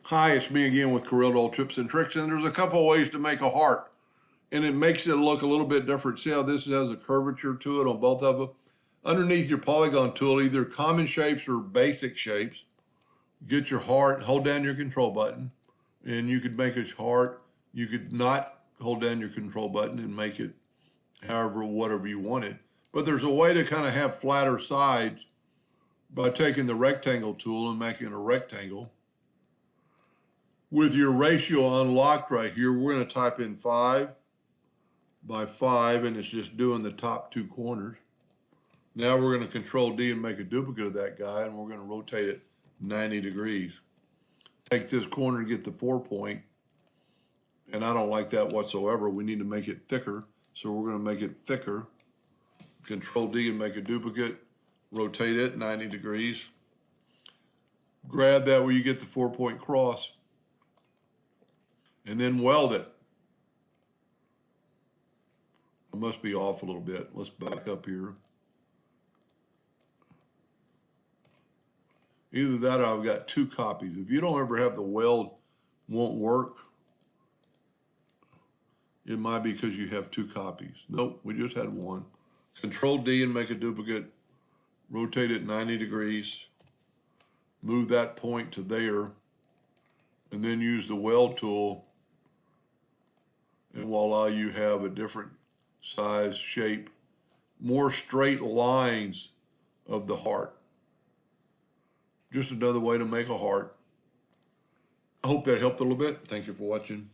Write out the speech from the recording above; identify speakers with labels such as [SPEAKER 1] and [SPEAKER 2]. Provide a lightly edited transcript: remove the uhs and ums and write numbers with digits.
[SPEAKER 1] Hi, it's me again with CorelDraw Tips and Tricks, and there's a couple of ways to make a heart, and it makes it look a little bit different. See how this has a curvature to it on both of them? Underneath your polygon tool, either common shapes or basic shapes, get your heart, hold down your control button, and you could make a heart. You could not hold down your control button and make it whatever you wanted. But there's a way to kind of have flatter sides by taking the rectangle tool and making a rectangle. With your ratio unlocked right here, we're going to type in 5 by 5, and it's just doing the top two corners. Now we're going to Control D and make a duplicate of that guy, and we're going to rotate it 90 degrees. Take this corner to get the 4 point, and I don't like that whatsoever. We need to make it thicker, so we're going to make it thicker. Control D and make a duplicate, rotate it 90 degrees. Grab that where you get the 4 point cross, and then weld it. I must be off a little bit. Let's back up here. Either that or I've got two copies. If you don't ever have the weld won't work, it might be because you have two copies. Nope, we just had one. Control D and make a duplicate. Rotate it 90 degrees. Move that point to there. And then use the weld tool. And voila, you have a different size, shape, more straight lines of the heart. Just another way to make a heart. I hope that helped a little bit. Thank you for watching.